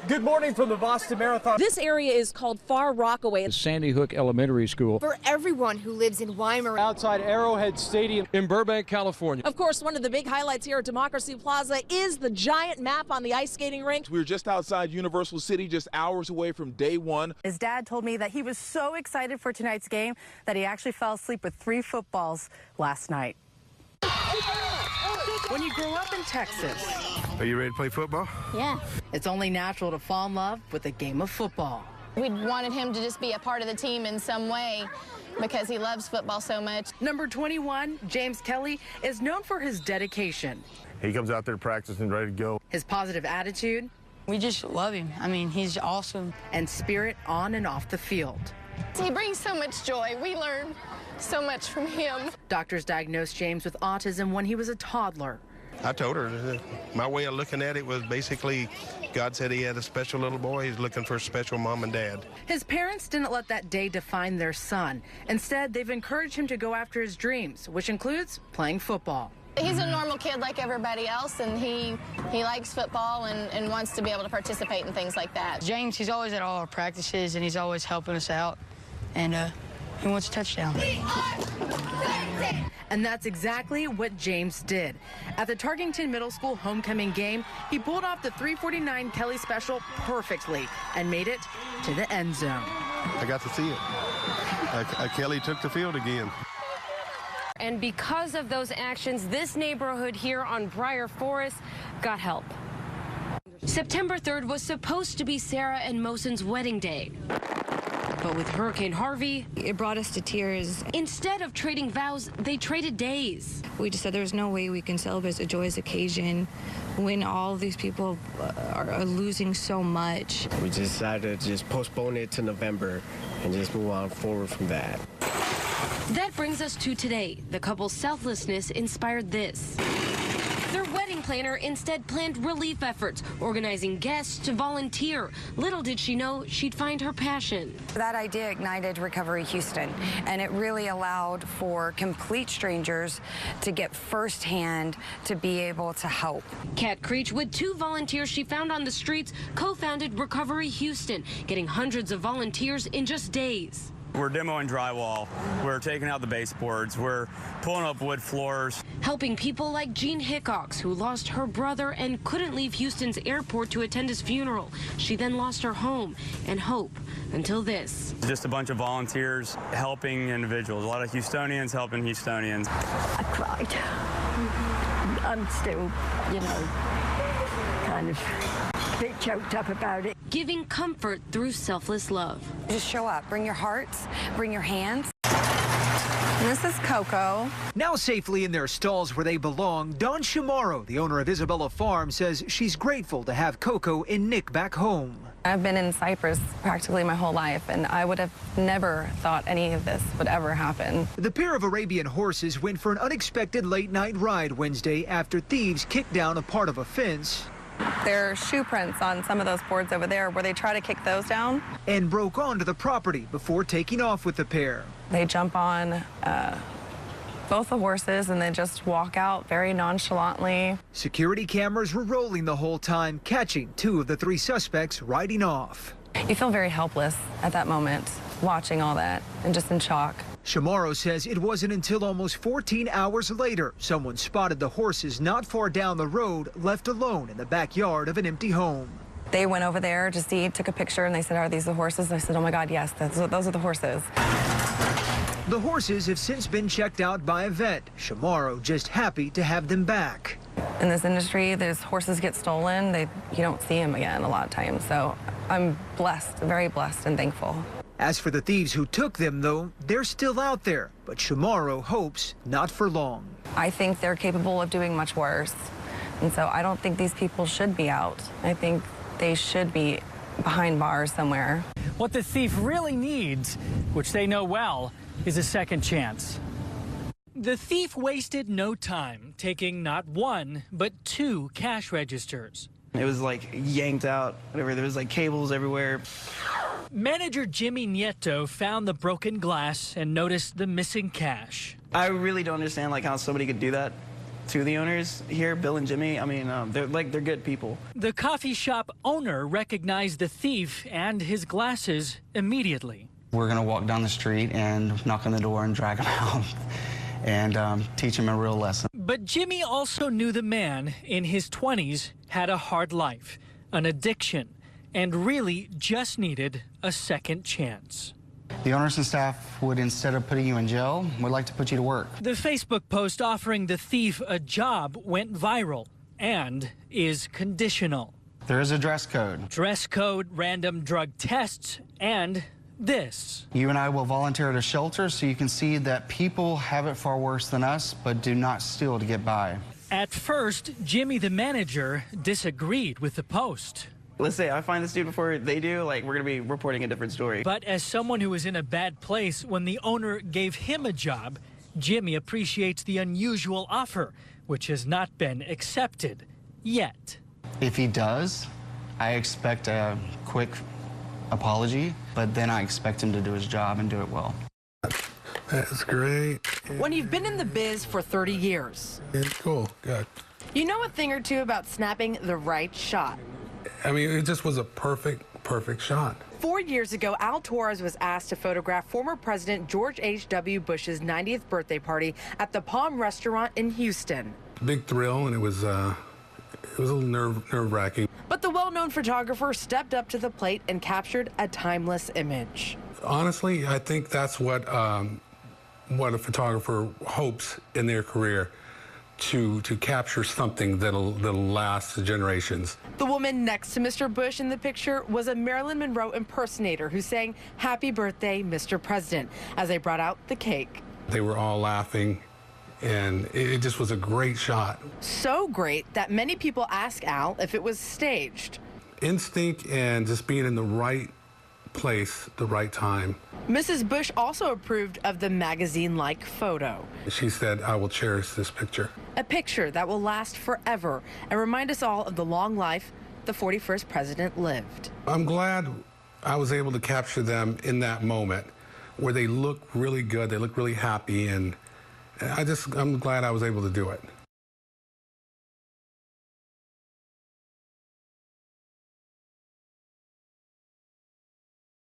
Good morning from the Boston Marathon. This area is called Far Rockaway. Sandy Hook Elementary School. For everyone who lives in Weimar. Outside Arrowhead Stadium In Burbank, California. Of course, one of the big highlights here at Democracy Plaza is the giant map on the ice skating rink. We were just outside Universal City, just hours away from day one. His dad told me that he was so excited for tonight's game that he actually fell asleep with 3 footballs last night. When you grow up in Texas, are you ready to play football? Yeah. it's only natural to fall in love with a game of football. We wanted him to just be a part of the team in some way because he loves football so much. Number 21, James Kelly, is known for his dedication, He comes out there practicing, ready to go. his positive attitude, We just love him. I mean, he's awesome. and spirit on and off the field. He brings so much joy. We learn so much from him. Doctors diagnosed James with autism when he was a toddler. I told her, my way of looking at it was basically, God said he had a special little boy. He's looking for a special mom and dad. His parents didn't let that day define their son. Instead, they've encouraged him to go after his dreams, which includes playing football. He's a normal kid like everybody else, and he likes football and wants to be able to participate in things like that. James, he's always at all our practices, and he's always helping us out. And he wants a touchdown. And that's exactly what James did. At the Tarkington Middle School homecoming game, he pulled off the 349 Kelly special perfectly and made it to the end zone. I got to see it. Kelly took the field again. And because of those actions, this neighborhood here on Briar Forest got help. September 3rd was supposed to be Sarah and Mosen's wedding day. But with Hurricane Harvey, it brought us to tears. Instead of trading vows, they traded days. We just said there's no way we can celebrate a joyous occasion when all these people are losing so much. We decided to just postpone it to November and just move on forward from that. That brings us to today. The couple's selflessness inspired this. Their wedding planner instead planned relief efforts, organizing guests to volunteer. Little did she know she'd find her passion. That idea ignited Recovery Houston, and it really allowed for complete strangers to get firsthand to be able to help. Kat Creech, with 2 volunteers she found on the streets, co-founded Recovery Houston, getting hundreds of volunteers in just days. We're demoing drywall, we're taking out the baseboards, we're pulling up wood floors. Helping people like Jean Hickox, who lost her brother and couldn't leave Houston's airport to attend his funeral. She then lost her home and hope until this. Just a bunch of volunteers helping individuals, a lot of Houstonians helping Houstonians. I cried. I'm still, kind of a bit choked up about it. Giving comfort through selfless love. Just show up. Bring your hearts. Bring your hands. And this is Coco. now safely in their stalls where they belong. Dawn Chamorro, the owner of Isabella Farm, says she's grateful to have Coco and Nick back home. I've been in Cyprus practically my whole life, and I would have never thought any of this would ever happen. The pair of Arabian horses went for an unexpected late-night ride Wednesday after thieves kicked down a part of a fence. There are shoe prints on some of those boards over there. Where they try to kick those down? And broke onto the property before taking off with the pair. They jump on both the horses and then just walk out very nonchalantly. Security cameras were rolling the whole time, catching two of the three suspects riding off. You feel very helpless at that moment, watching all that and just in shock. Chamorro says it wasn't until almost 14 hours later someone spotted the horses not far down the road, left alone in the backyard of an empty home. They went over there to see, took a picture, and they said, "Are these the horses?" And I said, "Oh my God, yes, those are the horses." The horses have since been checked out by a vet. Chamorro just happy to have them back. In this industry, there's horses get stolen. You don't see them again a lot of times. So I'm blessed, very blessed and thankful. As for the thieves who took them, though, they're still out there. But Chamorro hopes not for long. I think they're capable of doing much worse. And so I don't think these people should be out. I think they should be behind bars somewhere. What the thief really needs, which they know well, is a second chance. The thief wasted no time, taking not one, but two cash registers. It was like yanked out, whatever. There was like cables everywhere. Manager Jimmy Nieto found the broken glass and noticed the missing cash. I really don't understand like how somebody could do that. two of the owners here, Bill and Jimmy. I mean, they're good people. The coffee shop owner recognized the thief and his glasses immediately. We're going to walk down the street and knock on the door and drag him out and teach him a real lesson. But Jimmy also knew the man in his 20s had a hard life, an addiction, and really just needed a second chance. The owners and staff would, instead of putting you in jail, would like to put you to work. The Facebook post offering the thief a job went viral and is conditional. There is a dress code. Dress code, random drug tests, and this. You and I will volunteer at a shelter so you can see that people have it far worse than us, but do not steal to get by. At first, Jimmy, the manager, disagreed with the post. Let's say I find this dude before they do, like, we're going to be reporting a different story. But as someone who was in a bad place when the owner gave him a job, Jimmy appreciates the unusual offer, which has not been accepted yet. If he does, I expect a quick apology, but then I expect him to do his job and do it well. That's great. When you've been in the biz for 30 years, It's cool, good. you know a thing or two about snapping the right shot. I mean, it just was a perfect shot. 4 years ago, Al Torres was asked to photograph former President George H.W. Bush's 90th birthday party at the Palm Restaurant in Houston. Big thrill, and it was a little nerve-wracking. But the well-known photographer stepped up to the plate and captured a timeless image. Honestly, I think that's what a photographer hopes in their career, to capture something that'll last generations. The woman next to Mr. Bush in the picture was a Marilyn Monroe impersonator who sang "Happy Birthday, Mr. President" as they brought out the cake. They were all laughing, and it just was a great shot. So great that many people ask Al if it was staged. Instinct and just being in the right place, the right time. Mrs. Bush also approved of the magazine-like photo. She said, "I will cherish this picture." A picture that will last forever and remind us all of the long life the 41st president lived. I'm glad I was able to capture them in that moment where they look really good, they look really happy, and I'm glad I was able to do it.